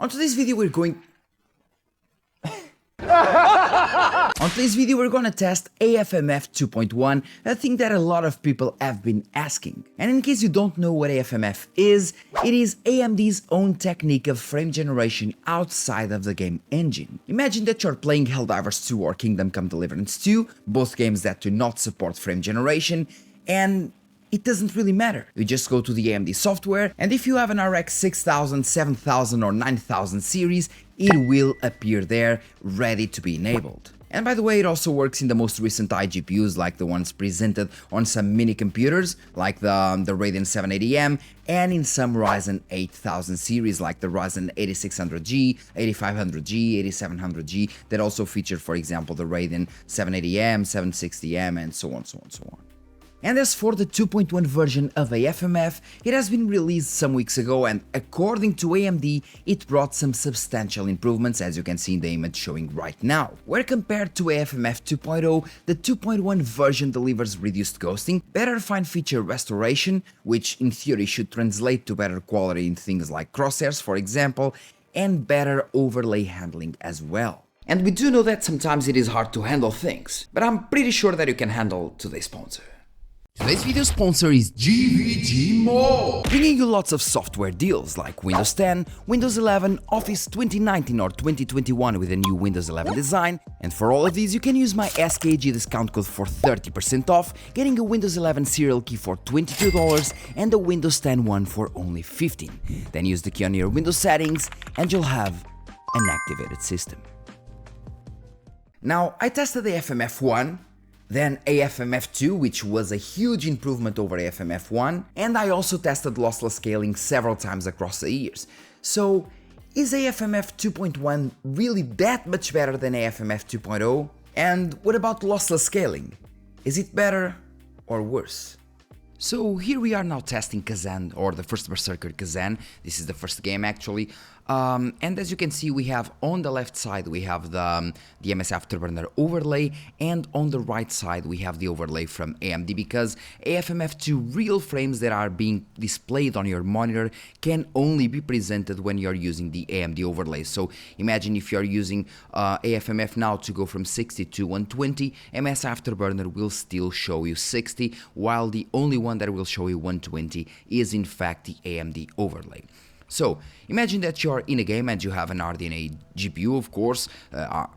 On today's video we're gonna test AFMF 2.1, a thing that a lot of people have been asking. And in case you don't know what AFMF is, it is AMD's own technique of frame generation outside of the game engine. Imagine that you're playing Helldivers 2 or Kingdom Come Deliverance 2, both games that do not support frame generation, and it doesn't really matter. You just go to the AMD software, and if you have an RX 6000, 7000 or 9000 series, it will appear there, ready to be enabled. And by the way, it also works in the most recent iGPUs, like the ones presented on some mini computers, like the Radeon 780M, and in some Ryzen 8000 series, like the Ryzen 8600G, 8500G, 8700G, that also feature, for example, the Radeon 780M, 760M, and so on, so on, so on. And as for the 2.1 version of AFMF, it has been released some weeks ago, and according to AMD, it brought some substantial improvements, as you can see in the image showing right now. Where compared to AFMF 2.0, the 2.1 version delivers reduced ghosting, better fine feature restoration, which in theory should translate to better quality in things like crosshairs, for example, and better overlay handling as well. And we do know that sometimes it is hard to handle things, but I'm pretty sure that you can handle today's sponsor. Today's video sponsor is GVG Mall, bringing you lots of software deals like Windows 10, Windows 11, Office 2019 or 2021 with a new Windows 11 design, and for all of these you can use my SKG discount code for 30% off, getting a Windows 11 serial key for $22 and a Windows 10 one for only $15. Then use the key on your Windows settings and you'll have an activated system. Now, I tested the AFMF 1, then AFMF 2, which was a huge improvement over AFMF 1, and I also tested lossless scaling several times across the years. So, is AFMF 2.1 really that much better than AFMF 2.0? And what about lossless scaling? Is it better or worse? So here we are now testing Khazan, or the first Berserker Khazan. This is the first game actually. And as you can see, we have on the left side we have the MS Afterburner overlay, and on the right side we have the overlay from AMD, because AFMF2 real frames that are being displayed on your monitor can only be presented when you're using the AMD overlay. So imagine if you're using AFMF now to go from 60 to 120, MS Afterburner will still show you 60, while the only one that will show you 120 is in fact the AMD overlay. So, imagine that you're in a game and you have an RDNA GPU, of course,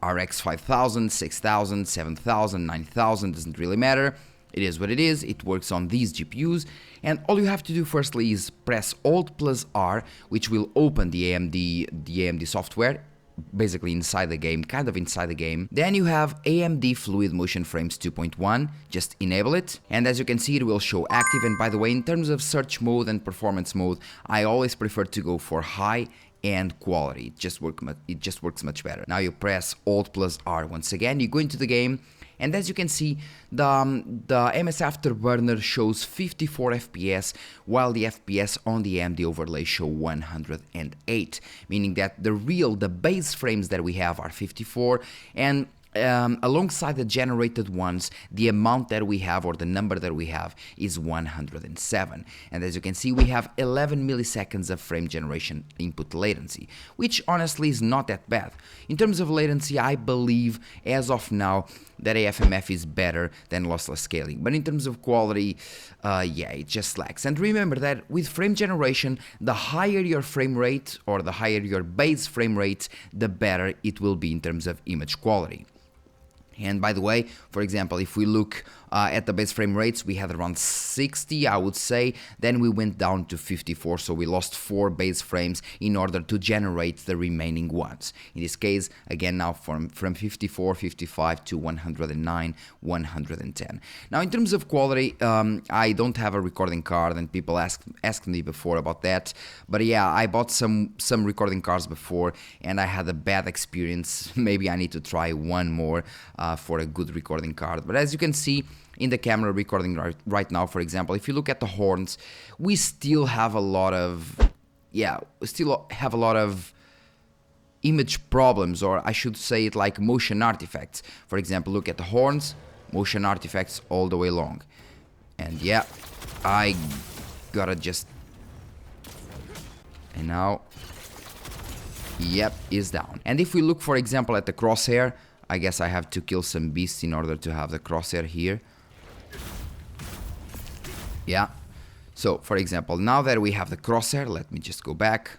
RX 5000, 6000, 7000, 9000, doesn't really matter. It is what it is, it works on these GPUs, and all you have to do firstly is press Alt plus R, which will open the AMD software, basically inside the game, kind of inside the game. Then you have AMD Fluid Motion Frames 2.1, just enable it, and as you can see it will show active. And by the way, in terms of search mode and performance mode, I always prefer to go for high and quality. It just works much better. Now you press Alt plus R once again, you go into the game, and as you can see, the MS Afterburner shows 54 FPS, while the FPS on the AMD overlay show 108, meaning that the base frames that we have are 54, and alongside the generated ones, the amount that we have, or the number that we have, is 107. And as you can see, we have 11 milliseconds of frame generation input latency, which honestly is not that bad. In terms of latency, I believe, as of now, that AFMF is better than lossless scaling. But in terms of quality, yeah, it just lacks. And remember that with frame generation, the higher your frame rate, or the higher your base frame rate, the better it will be in terms of image quality. And by the way, for example, if we look at the base frame rates, we had around 60, I would say, then we went down to 54, so we lost 4 base frames in order to generate the remaining ones. In this case, again, now from 54, 55 to 109, 110. Now, in terms of quality, I don't have a recording card, and people asked me before about that, but yeah, I bought some recording cards before, and I had a bad experience. Maybe I need to try one more for a good recording card. But as you can see in the camera recording right now, for example, if you look at the horns, we still have a lot of image problems, or I should say it like motion artifacts. For example, look at the horns, motion artifacts all the way along. And yeah, I gotta just... And now Yep, is down. And if we look, for example, at the crosshair, I guess I have to kill some beasts in order to have the crosshair here. Yeah. So, for example, now that we have the crosshair, let me just go back.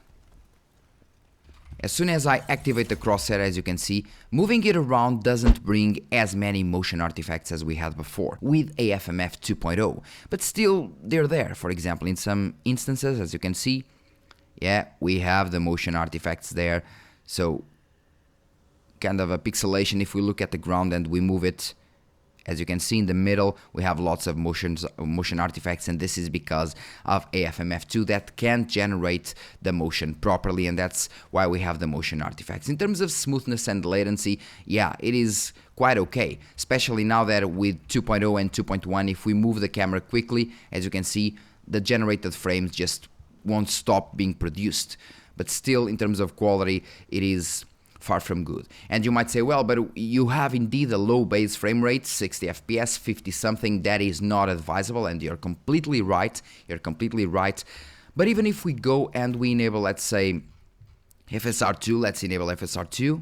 As soon as I activate the crosshair, as you can see, moving it around doesn't bring as many motion artifacts as we had before with AFMF 2.0, but still they're there. For example, in some instances, as you can see, yeah, we have the motion artifacts there. So kind of a pixelation. If we look at the ground and we move it, as you can see in the middle, we have lots of motion artifacts, and this is because of AFMF2 that can't generate the motion properly, and that's why we have the motion artifacts. In terms of smoothness and latency, yeah, it is quite okay, especially now that with 2.0 and 2.1, if we move the camera quickly, as you can see, the generated frames just won't stop being produced. But still, in terms of quality, it is far from good. And you might say, well, but you have indeed a low base frame rate, 60 FPS, 50 something, that is not advisable, and you're completely right. You're completely right. But even if we go and we enable, let's say, FSR2, let's enable FSR2,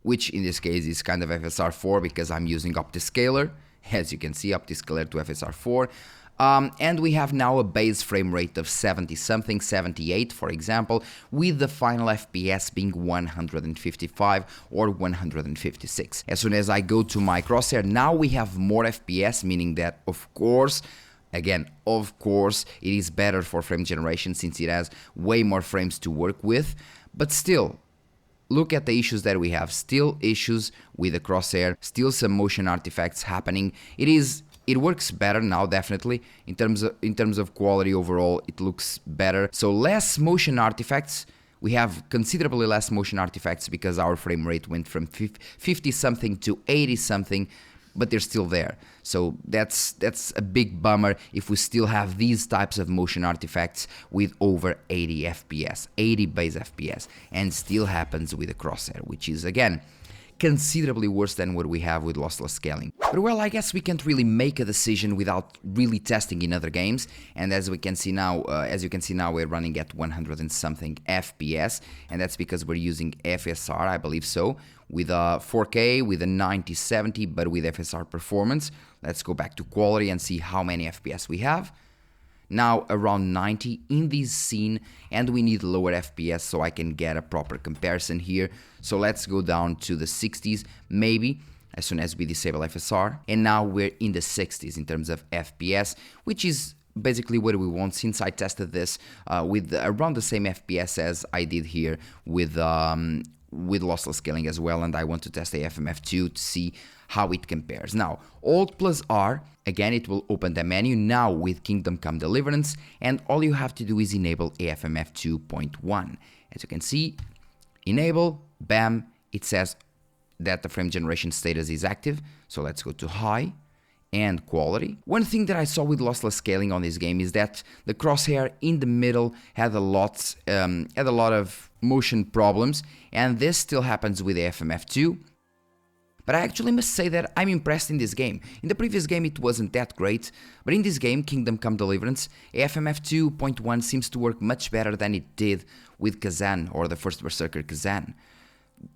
which in this case is kind of FSR4 because I'm using OptiScaler. As you can see, OptiScaler to FSR4. And we have now a base frame rate of 70 something, 78 for example, with the final FPS being 155 or 156. As soon as I go to my crosshair, now we have more FPS, meaning that of course, again, of course, it is better for frame generation since it has way more frames to work with, but still, look at the issues that we have. Still issues with the crosshair, still some motion artifacts happening. It works better now, definitely. In terms of quality overall, it looks better. So less motion artifacts. We have considerably less motion artifacts because our frame rate went from 50 something to 80 something, but they're still there. So that's a big bummer if we still have these types of motion artifacts with over 80 FPS, 80 base FPS, and still happens with the crosshair, which is again considerably worse than what we have with lossless scaling. But well, I guess we can't really make a decision without really testing in other games, and as you can see now, we're running at 100 and something FPS, and that's because we're using FSR, I believe so, with a 4K, with a 9070, but with FSR performance. Let's go back to quality and see how many FPS we have. Now around 90 in this scene, and we need lower FPS so I can get a proper comparison here. So let's go down to the 60s maybe as soon as we disable FSR, and now we're in the 60s in terms of FPS, which is basically what we want since I tested this with around the same FPS as I did here with lossless scaling as well, and I want to test AFMF2 to see how it compares. Now, Alt plus R, again, it will open the menu now with Kingdom Come Deliverance, and all you have to do is enable AFMF 2.1. As you can see, enable, bam, it says that the frame generation status is active, so let's go to high and quality. One thing that I saw with lossless scaling on this game is that the crosshair in the middle had a lot of motion problems, and this still happens with AFMF2. But I actually must say that I'm impressed in this game. In the previous game it wasn't that great, but in this game, Kingdom Come Deliverance, AFMF 2.1 seems to work much better than it did with Khazan, or the first Berserker Khazan.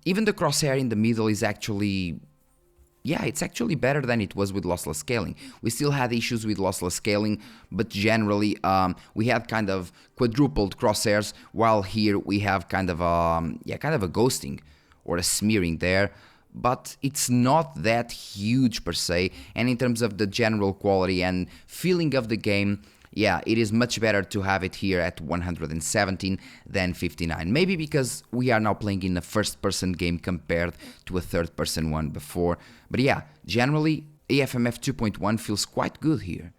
Even the crosshair in the middle is actually, yeah, it's actually better than it was with lossless scaling. We still had issues with lossless scaling, but generally we had kind of quadrupled crosshairs, while here we have kind of a ghosting or a smearing there. But it's not that huge per se, and in terms of the general quality and feeling of the game, yeah, it is much better to have it here at 117 than 59. Maybe because we are now playing in a first-person game compared to a third-person one before. But yeah, generally, AFMF 2.1 feels quite good here.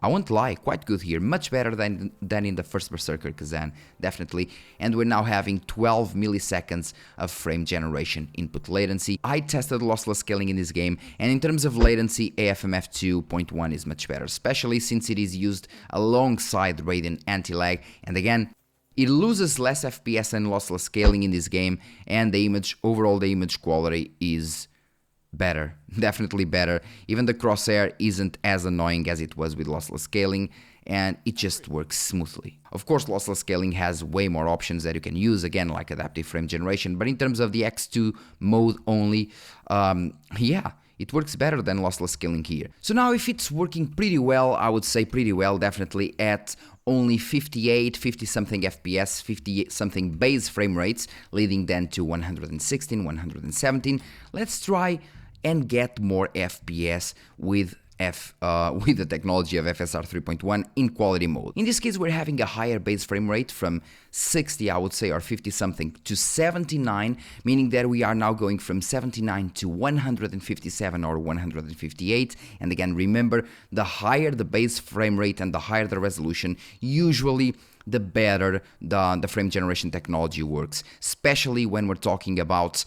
I won't lie, quite good here, much better than in the first Berserker Khazan, definitely. And we're now having 12 milliseconds of frame generation input latency. I tested lossless scaling in this game, and in terms of latency, AFMF 2.1 is much better, especially since it is used alongside Radeon anti-lag, and again, it loses less FPS than lossless scaling in this game, and overall the image quality is better, definitely better. Even the crosshair isn't as annoying as it was with lossless scaling, and it just works smoothly. Of course, lossless scaling has way more options that you can use, again, like adaptive frame generation, but in terms of the X2 mode only, yeah, it works better than lossless scaling here. So now if it's working pretty well, I would say pretty well, definitely at only 58, 50 something FPS, 50 something base frame rates, leading then to 116, 117. Let's try and get more FPS with the technology of FSR 3.1 in quality mode. In this case, we're having a higher base frame rate from 60, I would say, or 50 something to 79, meaning that we are now going from 79 to 157 or 158. And again, remember, the higher the base frame rate and the higher the resolution, usually the better the frame generation technology works, especially when we're talking about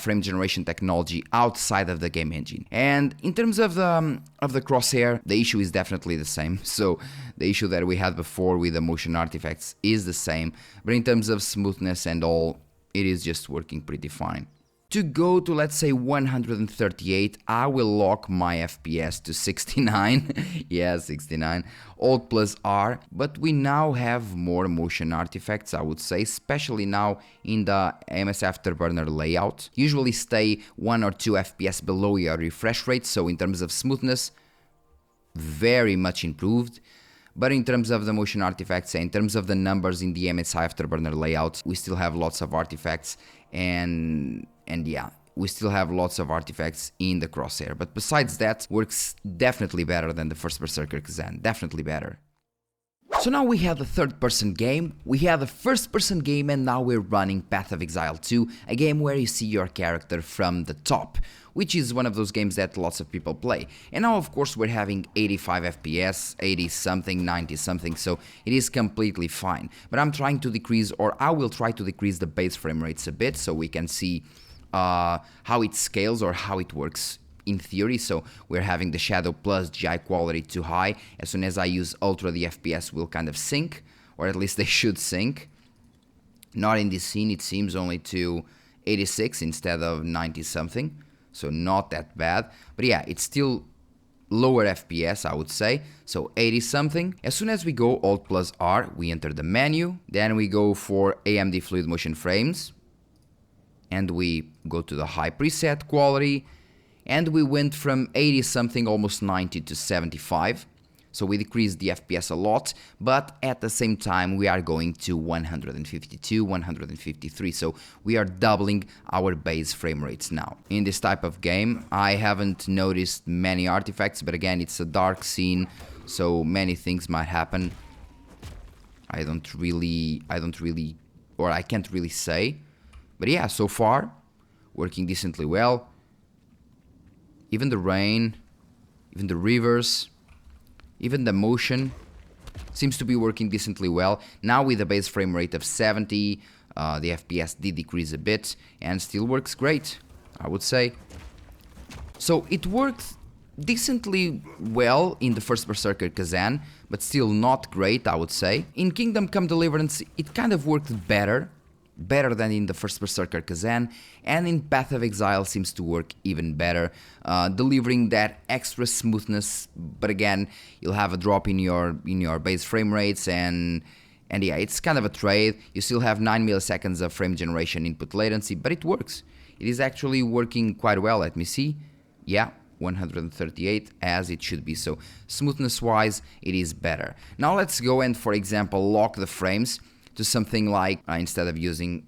frame generation technology outside of the game engine. And in terms of the crosshair, the issue is definitely the same. So the issue that we had before with the motion artifacts is the same, but in terms of smoothness and all, it is just working pretty fine. To go to, let's say, 138, I will lock my FPS to 69. Yeah, 69. Alt plus R. But we now have more motion artifacts, I would say, especially now in the MS Afterburner layout. Usually stay 1 or 2 FPS below your refresh rate, so in terms of smoothness, very much improved. But in terms of the motion artifacts and in terms of the numbers in the MSI Afterburner layout, we still have lots of artifacts and yeah, we still have lots of artifacts in the crosshair. But besides that, works definitely better than the first Berserker Khazan, definitely better. So now we have the third-person game, we have the first-person game, and now we're running Path of Exile 2, a game where you see your character from the top, which is one of those games that lots of people play. And now, of course, we're having 85 FPS, 80 something, 90 something, so it is completely fine. But I'm trying to decrease, or I will try to decrease the base frame rates a bit, so we can see how it scales or how it works in theory. So we're having the shadow plus GI quality too high. As soon as I use ultra, the FPS will kind of sink, or at least they should sink. Not in this scene, it seems only to 86 instead of 90 something, so not that bad. But yeah, it's still lower FPS, I would say, so 80 something. As soon as we go Alt plus R, we enter the menu, then we go for AMD Fluid Motion Frames, and we go to the high preset quality, and we went from 80 something, almost 90 to 75. So we decreased the FPS a lot, but at the same time we are going to 152, 153, so we are doubling our base frame rates now. In this type of game, I haven't noticed many artifacts, but again, it's a dark scene, so many things might happen. I can't really say. But yeah, so far, working decently well. Even the rain, even the rivers, even the motion seems to be working decently well. Now with a base frame rate of 70, the FPS did decrease a bit and still works great, I would say. So it worked decently well in the first Berserker Khazan, but still not great, I would say. In Kingdom Come Deliverance, it kind of worked better than in the first Berserker Khazan, and in Path of Exile seems to work even better, delivering that extra smoothness, but again, you'll have a drop in your base frame rates, and yeah, it's kind of a trade. You still have 9 milliseconds of frame generation input latency, but it works. It is actually working quite well. Let me see. Yeah, 138 as it should be, so smoothness wise it is better. Now let's go and, for example, lock the frames to something like, instead of using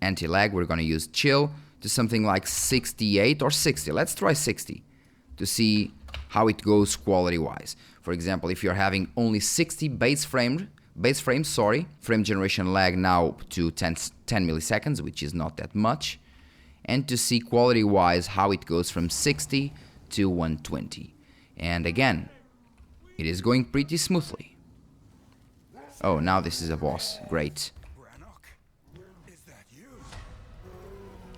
anti-lag, we're going to use chill, to something like 68 or 60. Let's try 60 to see how it goes quality-wise. For example, if you're having only 60 frame generation lag now to 10 milliseconds, which is not that much, and to see quality-wise how it goes from 60 to 120. And again, it is going pretty smoothly. Oh, now this is a boss. Great.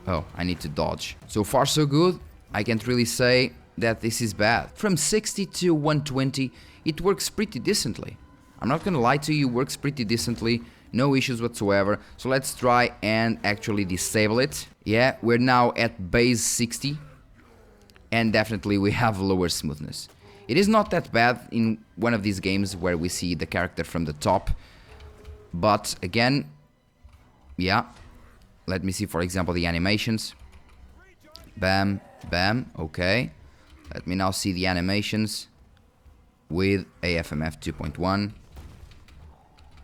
Oh, I need to dodge. So far so good. I can't really say that this is bad. From 60 to 120, it works pretty decently. I'm not gonna lie to you, it works pretty decently. No issues whatsoever. So let's try and actually disable it. Yeah, we're now at base 60. And definitely we have lower smoothness. It is not that bad in one of these games where we see the character from the top. But again, yeah, let me see, for example, the animations. Bam, bam, okay. Let me now see the animations with AFMF 2.1.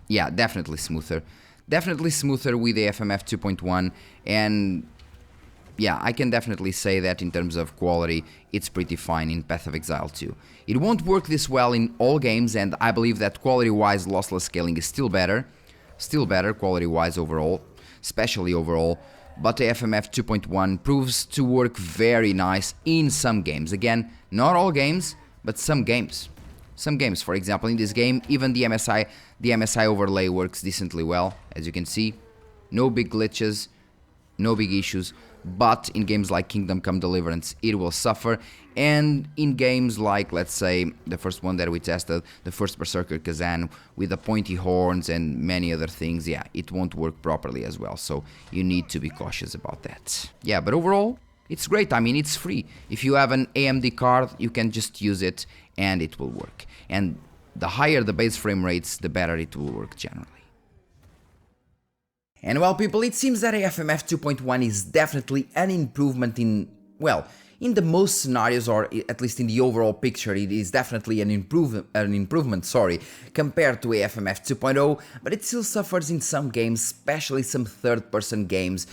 Yeah, definitely smoother. Definitely smoother with AFMF 2.1. And yeah, I can definitely say that in terms of quality, it's pretty fine in Path of Exile 2. It won't work this well in all games, and I believe that quality-wise, lossless scaling is still better quality-wise overall, especially overall, but AFMF 2.1 proves to work very nice in some games. Again, not all games, but some games. Some games, for example, in this game, even the MSI overlay works decently well, as you can see. No big glitches, no big issues, but in games like Kingdom Come Deliverance, it will suffer. And in games like, let's say, the first one that we tested, the first Berserker Khazan, with the pointy horns and many other things, yeah, it won't work properly as well, so you need to be cautious about that. Yeah, but overall, it's great. I mean, it's free. If you have an AMD card, you can just use it and it will work. And the higher the base frame rates, the better it will work generally. And well, people, it seems that AFMF 2.1 is definitely an improvement in, well, in the most scenarios, or at least in the overall picture, it is definitely an improvement, compared to AFMF 2.0, but it still suffers in some games, especially some third-person games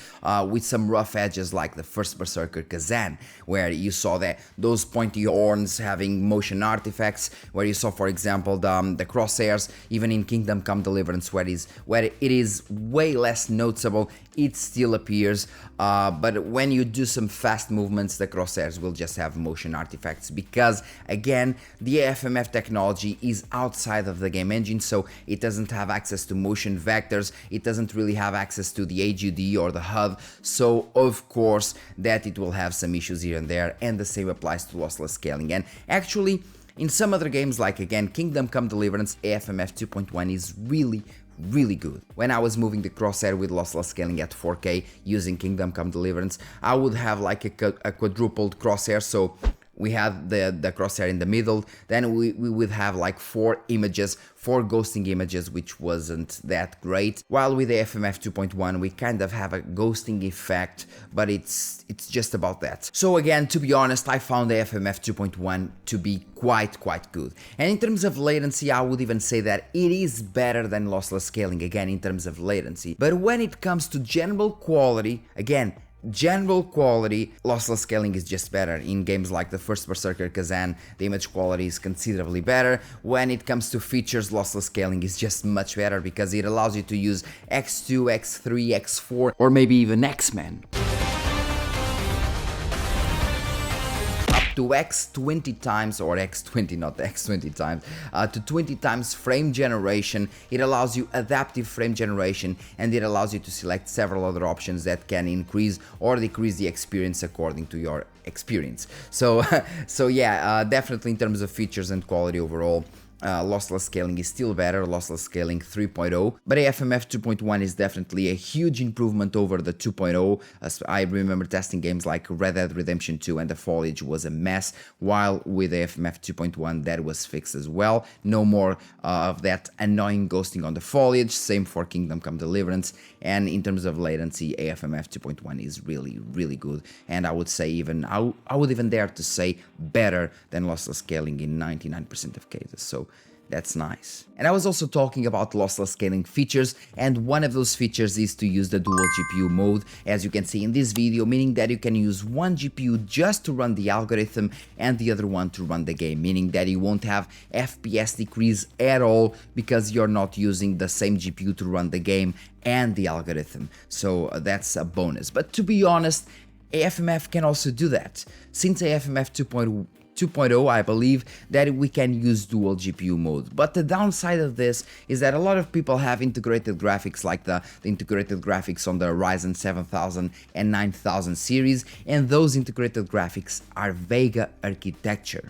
with some rough edges like the first Berserker Khazan, where you saw those pointy horns having motion artifacts, where you saw, for example, the crosshairs, even in Kingdom Come Deliverance, where it is way less noticeable, it still appears, but when you do some fast movements, the crosshairs will just have motion artifacts, because again, the AFMF technology is outside of the game engine, so it doesn't have access to motion vectors, it doesn't really have access to the HUD or the HUD, so of course that it will have some issues here and there, and the same applies to lossless scaling. And actually, in some other games like, again, Kingdom Come Deliverance, AFMF 2.1 is really good. When I was moving the crosshair with lossless scaling at 4K using Kingdom Come Deliverance, I would have like a quadrupled crosshair, so we had the crosshair in the middle, then we would have like four ghosting images, which wasn't that great. While with the FMF 2.1 we kind of have a ghosting effect, but it's just about that. So again, to be honest, I found the FMF 2.1 to be quite good. And in terms of latency, I would even say that it is better than lossless scaling, again, in terms of latency. But when it comes to general quality, again, lossless scaling is just better. In games like the first Berserker Khazan, the image quality is considerably better. When it comes to features, lossless scaling is just much better because it allows you to use X2, X3, X4, or maybe even X-Men. To X20 times, or X20, not X20 times, to 20 times frame generation. It allows you adaptive frame generation, and it allows you to select several other options that can increase or decrease the experience according to your experience. So yeah, definitely in terms of features and quality overall, lossless scaling is still better, lossless scaling 3.0, but AFMF 2.1 is definitely a huge improvement over the 2.0. As I remember testing games like Red Dead Redemption 2 and the foliage was a mess, while with AFMF 2.1 that was fixed as well. No more of that annoying ghosting on the foliage, same for Kingdom Come Deliverance. And in terms of latency, AFMF 2.1 is really good, and I would say I would even dare to say better than lossless scaling in 99% of cases. So that's nice. And I was also talking about lossless scaling features, and one of those features is to use the dual GPU mode, as you can see in this video, meaning that you can use one GPU just to run the algorithm and the other one to run the game, meaning that you won't have FPS decrease at all because you're not using the same GPU to run the game and the algorithm. So that's a bonus. But to be honest, AFMF can also do that. Since AFMF 2.0, I believe that we can use dual GPU mode. But the downside of this is that a lot of people have integrated graphics, like the integrated graphics on the Ryzen 7000 and 9000 series, and those integrated graphics are Vega architecture.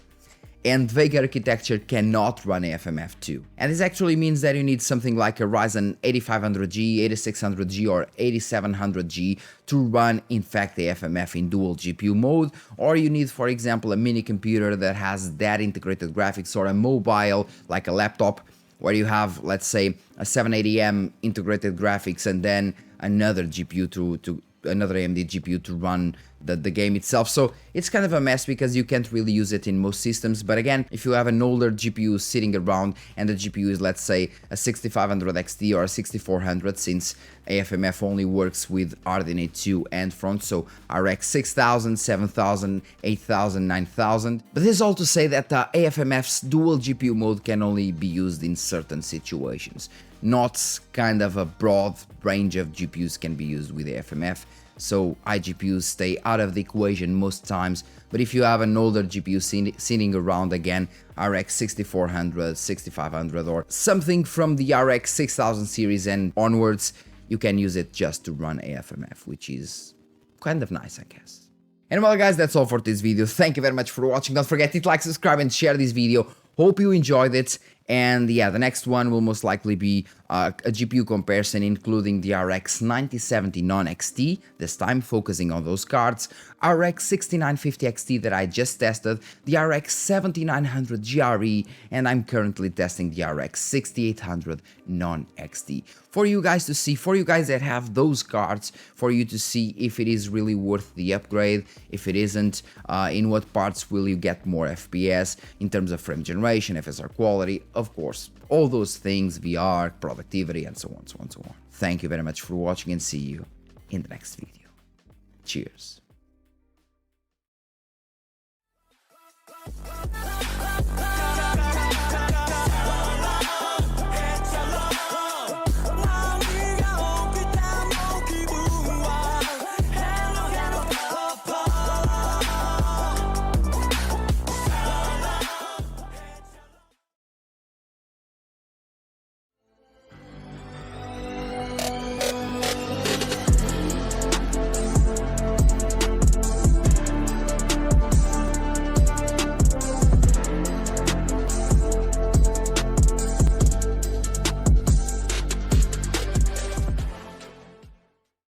and Vega architecture cannot run AFMF2. And this actually means that you need something like a Ryzen 8500G, 8600G or 8700G to run in fact AFMF in dual GPU mode, or you need, for example, a mini computer that has that integrated graphics, or a mobile like a laptop where you have, let's say, a 780M integrated graphics and then another GPU to another AMD GPU to run the game itself. So it's kind of a mess because you can't really use it in most systems. But again, if you have an older GPU sitting around and the GPU is, let's say, a 6500 XT or a 6400, since AFMF only works with RDNA 2 and front, so RX 6000, 7000, 8000, 9000. But this is all to say that AFMF's dual GPU mode can only be used in certain situations. Not kind of a broad range of GPUs can be used with AFMF, so iGPUs stay out of the equation most times. But if you have an older GPU sitting around, again, RX 6400, 6500 or something from the RX 6000 series and onwards, you can use it just to run AFMF, which is kind of nice, I guess. And well guys, that's all for this video. Thank you very much for watching. Don't forget to hit like, subscribe and share this video. Hope you enjoyed it. And yeah, the next one will most likely be a GPU comparison, including the RX 9070 non-XT, this time focusing on those cards, RX 6950 XT that I just tested, the RX 7900 GRE, and I'm currently testing the RX 6800 non-XT. For you guys to see, for you guys that have those cards, for you to see if it is really worth the upgrade, if it isn't, in what parts will you get more FPS, in terms of frame generation, FSR quality, of course, all those things, VR, productivity, and so on, so on, so on. Thank you very much for watching and see you in the next video. Cheers.